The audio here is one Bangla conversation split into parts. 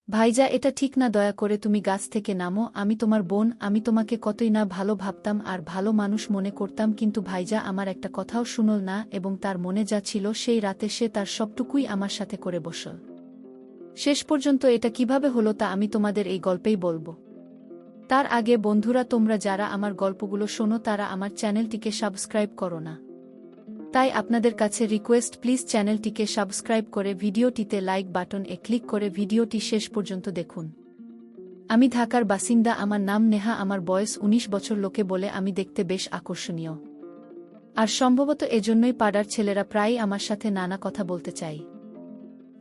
ভাইজা, এটা ঠিক না, দয়া করে তুমি গাছ থেকে নামো। আমি তোমার বোন, আমি তোমাকে কতই না ভালো ভাবতাম আর ভালো মানুষ মনে করতাম, কিন্তু ভাইজা আমার একটা কথাও শুনল না এবং তার মনে যা ছিল সেই রাতে সে তার সবটুকুই আমার সাথে করে বসল। শেষ পর্যন্ত এটা কিভাবে হলো তা আমি তোমাদের এই গল্পেই বলবো। তার আগে বন্ধুরা, তোমরা যারা আমার গল্পগুলো শোনো তারা আমার চ্যানেলটিকে সাবস্ক্রাইব করো না। তাই আপনাদের কাছে রিকোয়েস্ট, প্লিজ চ্যানেলটিকে সাবস্ক্রাইব করে ভিডিওটিতে লাইক বাটন এ ক্লিক করে ভিডিওটি শেষ পর্যন্ত দেখুন। আমি ঢাকার বাসিন্দা, আমার নাম নেহা, আমার বয়স ১৯ বছর। লোকে বলে আমি দেখতে বেশ আকর্ষণীয়, আর সম্ভবত এজন্যই পাড়ার ছেলেরা প্রায়ই আমার সাথে নানা কথা বলতে চাই।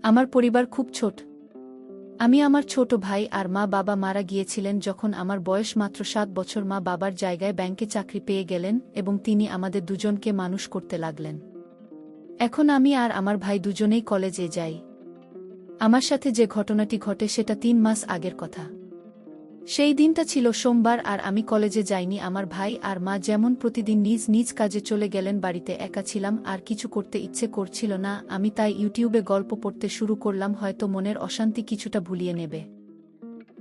আমার পরিবার খুব ছোট। আমি, আমার ছোট ভাই আর মা বাবা মারা গিয়েছিলেন যখন আমার বয়স মাত্র ৭ বছর। মা বাবার জায়গায় ব্যাংকে চাকরি পেয়ে গেলেন এবং তিনি আমাদের দুজনকে মানুষ করতে লাগলেন। এখন আমি আর আমার ভাই দুজনেই কলেজে যাই। আমার সাথে যে ঘটনাটি ঘটে সেটা ৩ মাস আগের কথা। সেই দিনটা ছিল সোমবার আর আমি কলেজে যাইনি। আমার ভাই আর মা যেমন প্রতিদিন নিজ নিজ কাজে চলে গেলেন, বাড়িতে একা ছিলাম আর কিছু করতে ইচ্ছে করছিল না। আমি তাই ইউটিউবে গল্প পড়তে শুরু করলাম, হয়তো মনের অশান্তি কিছুটা ভুলিয়ে নেবে।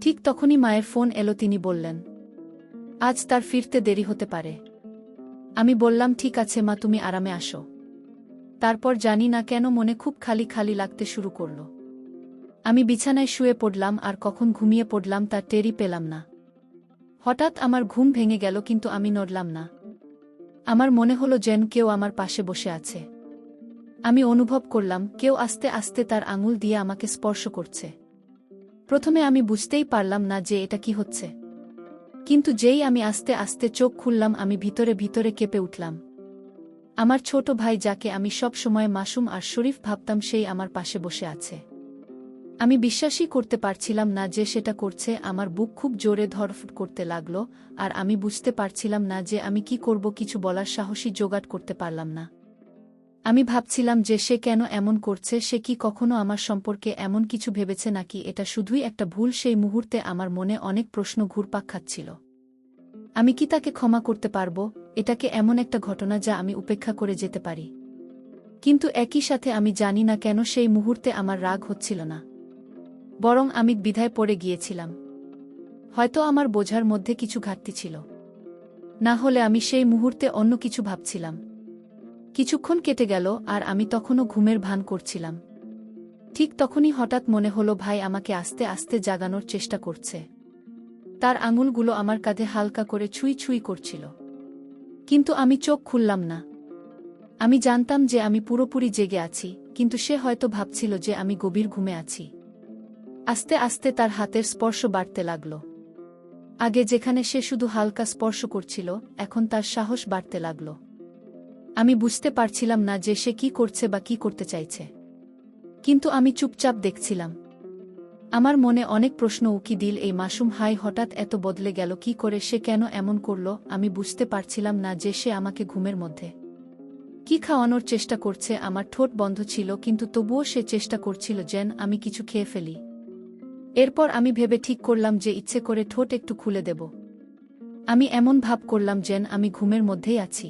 ঠিক তখনই মায়ের ফোন এলো। তিনি বললেন আজ তার ফিরতে দেরি হতে পারে। আমি বললাম ঠিক আছে মা, তুমি আরামে আসো। তারপর জানি না কেন মনে খুব খালি খালি লাগতে শুরু করল। আমি বিছানায় শুয়ে পড়লাম আর কখন ঘুমিয়ে পড়লাম তা টেরই পেলাম না। হঠাৎ আমার ঘুম ভেঙে গেল, কিন্তু আমি নড়লাম না। আমার মনে হলো যেন কেউ আমার পাশে বসে আছে। আমি অনুভব করলাম কেউ আস্তে আস্তে তার আঙুল দিয়ে আমাকে স্পর্শ করছে। প্রথমে আমি বুঝতেই পারলাম না যে এটা কি হচ্ছে, কিন্তু যেই আমি আস্তে আস্তে চোখ খুললাম আমি ভিতরে ভিতরে কেঁপে উঠলাম। আমার ছোট ভাই, যাকে আমি সব সময় মাসুম আর শরীফ ভাবতাম, সেই আমার পাশে বসে আছে। আমি বিশ্বাসই করতে পারছিলাম না যে সেটা করছে। আমার বুক খুব জোরে ধড়ফড় করতে লাগল আর আমি বুঝতে পারছিলাম না যে আমি কি করব। কিছু বলার সাহসই জোগাড় করতে পারলাম না। আমি ভাবছিলাম যে সে কেন এমন করছে। সে কি কখনো আমার সম্পর্কে এমন কিছু ভেবেছে নাকি এটা শুধুই একটা ভুল? সেই মুহূর্তে আমার মনে অনেক প্রশ্ন ঘুরপাক খাচ্ছিল। আমি কি তাকে ক্ষমা করতে পারব? এটাকে এমন একটা ঘটনা যা আমি উপেক্ষা করে যেতে পারি। কিন্তু একই সাথে আমি জানি না কেন সেই মুহূর্তে আমার রাগ হচ্ছিল না, বরং আমি দ্বিধায় পড়ে গিয়েছিলাম। হয়তো আমার বোঝার মধ্যে কিছু ঘাটতি ছিল, না হলে আমি সেই মুহূর্তে অন্য কিছু ভাবছিলাম। কিছুক্ষণ কেটে গেল আর আমি তখনও ঘুমের ভান করছিলাম। ঠিক তখনই হঠাৎ মনে হলো ভাই আমাকে আস্তে আস্তে জাগানোর চেষ্টা করছে। তার আঙুলগুলো আমার কাঁধে হালকা করে ছুঁই ছুঁই করছিল, কিন্তু আমি চোখ খুললাম না। আমি জানতাম যে আমি পুরোপুরি জেগে আছি, কিন্তু সে হয়তো ভাবছিল যে আমি গভীর ঘুমে আছি। আস্তে আস্তে তার হাতের স্পর্শ বাড়তে লাগল। আগে যেখানে সে শুধু হালকা স্পর্শ করছিল, এখন তার সাহস বাড়তে লাগল। আমি বুঝতে পারছিলাম না যে সে কি করছে বা কি করতে চাইছে, কিন্তু আমি চুপচাপ দেখছিলাম। আমার মনে অনেক প্রশ্ন উকি দিল। এই মাসুম হাই হঠাৎ এত বদলে গেল কি করে? সে কেন এমন করল? আমি বুঝতে পারছিলাম না যে সে আমাকে ঘুমের মধ্যে কি খাওয়ানোর চেষ্টা করছে। আমার ঠোঁট বন্ধ ছিল, কিন্তু তবুও সে চেষ্টা করছিল যেন আমি কিছু খেয়ে ফেলি। এরপর আমি ভেবে ঠিক করলাম যে ইচ্ছে করে ঠোঁট একটু খুলে দেব। আমি এমন ভাব করলাম যেন আমি ঘুমের মধ্যেই আছি,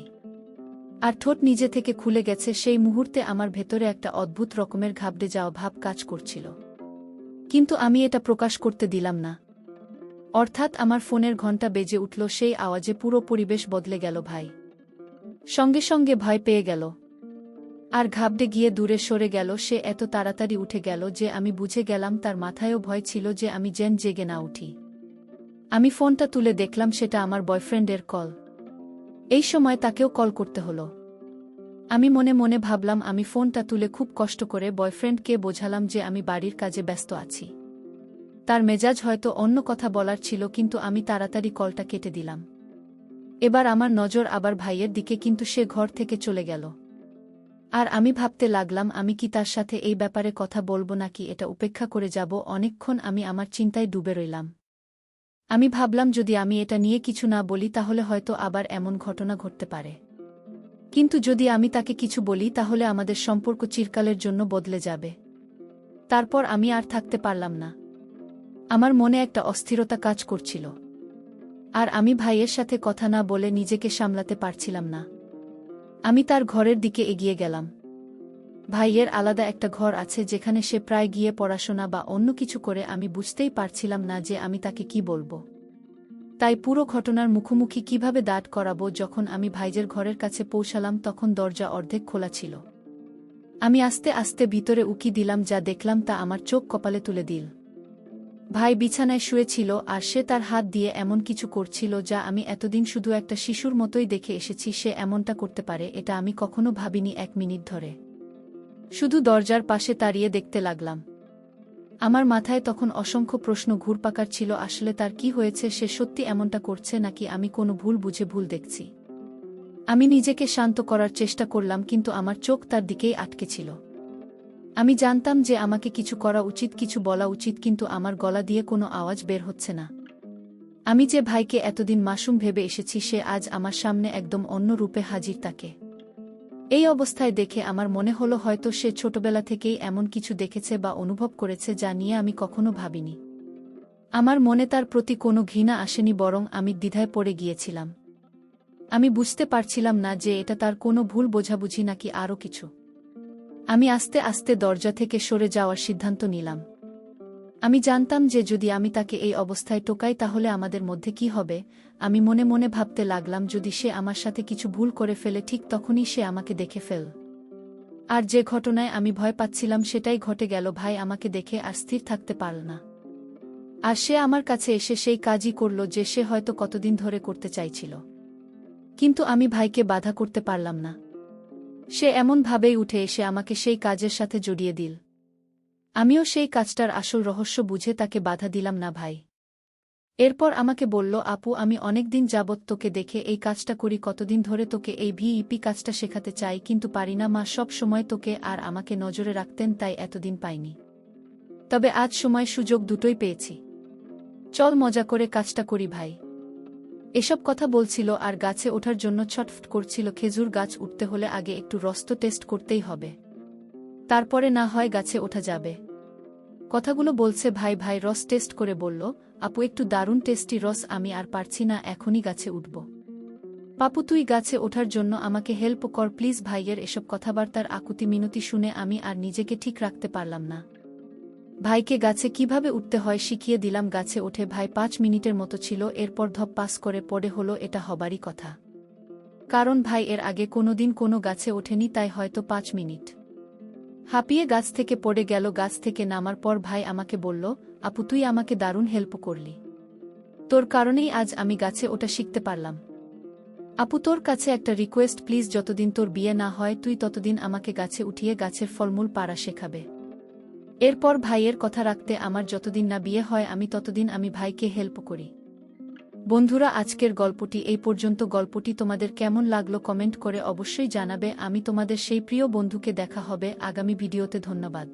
আর ঠোঁট নিজে থেকে খুলে গেছে। সেই মুহূর্তে আমার ভেতরে একটা অদ্ভুত রকমের ঘাবড়ে যাওয়া ভাব কাজ করছিল, কিন্তু আমি এটা প্রকাশ করতে দিলাম না। অর্থাৎ আমার ফোনের ঘণ্টা বেজে উঠল। সেই আওয়াজে পুরো পরিবেশ বদলে গেল। ভাই সঙ্গে সঙ্গে ভয় পেয়ে গেল আর ঘাবড়ে গিয়ে দূরে সরে গেল। সে এত তাড়াতাড়ি উঠে গেল যে আমি বুঝে গেলাম তার মাথায়ও ভয় ছিল যে আমি যেন জেগে না উঠি। আমি ফোনটা তুলে দেখলাম সেটা আমার বয়ফ্রেন্ডের কল। এই সময় তাকেও কল করতে হলো। আমি মনে মনে ভাবলাম, আমি ফোনটা তুলে খুব কষ্ট করে বয়ফ্রেন্ডকে বোঝালাম যে আমি বাড়ির কাজে ব্যস্ত আছি। তার মেজাজ হয়তো অন্য কথা বলার ছিল, কিন্তু আমি তাড়াতাড়ি কলটা কেটে দিলাম। এবার আমার নজর আবার ভাইয়ের দিকে, কিন্তু সে ঘর থেকে চলে গেল। আর আমি ভাবতে লাগলাম আমি কি তার সাথে এই ব্যাপারে কথা বলবো নাকি এটা উপেক্ষা করে যাব। অনেকক্ষণ আমি আমার চিন্তায় ডুবে রইলাম। আমি ভাবলাম যদি আমি এটা নিয়ে কিছু না বলি তাহলে হয়তো আবার এমন ঘটনা ঘটতে পারে, কিন্তু যদি আমি তাকে কিছু বলি তাহলে আমাদের সম্পর্ক চিরকালের জন্য বদলে যাবে। তারপর আমি আর থাকতে পারলাম না। আমার মনে একটা অস্থিরতা কাজ করছিল, আর আমি ভাইয়ের সাথে কথা না বলে নিজেকে সামলাতে পারছিলাম না। আমি তার ঘরের দিকে এগিয়ে গেলাম। ভাইয়ের আলাদা একটা ঘর আছে যেখানে সে প্রায় গিয়ে পড়াশোনা বা অন্য কিছু করে। আমি বুঝতেই পারছিলাম না যে আমি তাকে কি বলবো। তাই পুরো ঘটনার মুখোমুখি কিভাবে দাঁড় করাবো। যখন আমি ভাইজের ঘরের কাছে পৌঁছালাম তখন দরজা অর্ধেক খোলা ছিল। আমি আস্তে আস্তে ভিতরে উকি দিলাম, যা দেখলাম তা আমার চোখ কপালে তুলে দিল। ভাই বিছানায় শুয়েছিল আর সে তার হাত দিয়ে এমন কিছু করছিল যা আমি এতদিন শুধু একটা শিশুর মতোই দেখে এসেছি। সে এমনটা করতে পারে এটা আমি কখনো ভাবিনি। 1 মিনিট ধরে শুধু দরজার পাশে দাঁড়িয়ে দেখতে লাগলাম। আমার মাথায় তখন অসংখ্য প্রশ্ন ঘুরপাকার ছিল। আসলে তার কি হয়েছে? সে সত্যি এমনটা করছে নাকি আমি কোনো ভুল বুঝে ভুল দেখছি? আমি নিজেকে শান্ত করার চেষ্টা করলাম, কিন্তু আমার চোখ তার দিকেই আটকে ছিল। আমি জানতাম যে আমাকে কিছু করা উচিত, কিছু বলা উচিত, কিন্তু আমার গলা দিয়ে কোনো আওয়াজ বের হচ্ছে না। আমি যে ভাইকে এতদিন মাসুম ভেবে এসেছি সে আজ আমার সামনে একদম অন্য রূপে হাজির। তাকে এই অবস্থায় দেখে আমার মনে হলো হয়তো সে ছোটবেলা থেকেই এমন কিছু দেখেছে বা অনুভব করেছে যা নিয়ে আমি কখনো ভাবিনি। আমার মনে তার প্রতি কোনো ঘৃণা আসেনি, বরং আমি দ্বিধায় পড়ে গিয়েছিলাম। আমি বুঝতে পারছিলাম না যে এটা তার কোনো ভুল বোঝাবুঝি নাকি আরও কিছু। আমি আস্তে আস্তে দরজা থেকে সরে যাওয়ার সিদ্ধান্ত নিলাম। আমি জানতাম যে যদি আমি তাকে এই অবস্থায় টোকাই তাহলে আমাদের মধ্যে কি হবে। আমি মনে মনে ভাবতে লাগলাম যদি সে আমার সাথে কিছু ভুল করে ফেলে ঠিক তখনই সে আমাকে দেখে ফেল। আর যে ঘটনায় আমি ভয় পাচ্ছিলাম সেটাই ঘটে গেল। ভাই আমাকে দেখে আর স্থির থাকতে পারল না। আর সে আমার কাছে এসে সেই কাজই করল যে সে হয়তো কতদিন ধরে করতে চাইছিল। কিন্তু আমি ভাইকে বাধা করতে পারলাম না। সে এমনভাবেই উঠে এসে আমাকে সেই কাজের সাথে জড়িয়ে দিল। আমিও সেই কাজটার আসল রহস্য বুঝে তাকে বাধা দিলাম না। ভাই এরপর আমাকে বলল, আপু আমি অনেক দিন যাবৎ তোকে দেখে এই কাজটা করি। কতদিন ধরে তোকে এই ভিইপি কাজটা শেখাতে চাই, কিন্তু পারি না। মা সব সময় তোকে আর আমাকে নজরে রাখতেন, তাই এতদিন পাইনি। তবে আজ সময় সুযোগ দুটোই পেয়েছি। চল মজা করে কাজটা করি ভাই। এসব কথা বলছিল আর গাছে ওঠার জন্য ছটফট করছিল। খেজুর গাছ উঠতে হলে আগে একটু রস তো টেস্ট করতেই হবে, তারপরে না হয় গাছে ওঠা যাবে। কথাগুলো বলছে ভাই ভাই রস টেস্ট করে বলল, আপু একটু দারুণ টেস্টি রস, আমি আর পারছি না, এখনই গাছে উঠব। পাপু তুই গাছে ওঠার জন্য আমাকে হেল্প কর প্লিজ। ভাইয়ের এসব কথাবার্তার আকুতি মিনতি শুনে আমি আর নিজেকে ঠিক রাখতে পারলাম না। ভাইকে গাছে কিভাবে উঠতে হয় শিখিয়ে দিলাম। গাছে ওঠে ভাই 5 মিনিটের মতো ছিল, এরপর ধপ পাস করে পড়ে হলো। এটা হবারই কথা, কারণ ভাই এর আগে কোনোদিন কোনো গাছে ওঠেনি, তাই হয়তো 5 মিনিট হাঁপিয়ে গাছ থেকে পড়ে গেল। গাছ থেকে নামার পর ভাই আমাকে বলল, আপু তুই আমাকে দারুণ হেল্প করলি, তোর কারণেই আজ আমি গাছে ওঠা শিখতে পারলাম। আপু তোর কাছে একটা রিকোয়েস্ট প্লিজ, যতদিন তোর বিয়ে না হয় তুই ততদিন আমাকে গাছে উঠিয়ে গাছের ফলমূল পাড়া শেখাবে। এরপর ভাইয়ের কথা রাখতে আমার যতদিন না বিয়ে হয় আমি ততদিন আমি ভাইকে হেল্প করি। বন্ধুরা আজকের গল্পটি এই পর্যন্ত। গল্পটি তোমাদের কেমন লাগলো কমেন্ট করে অবশ্যই জানাবে। আমি তোমাদের সেই প্রিয় বন্ধুকে দেখা হবে আগামী ভিডিওতে। ধন্যবাদ।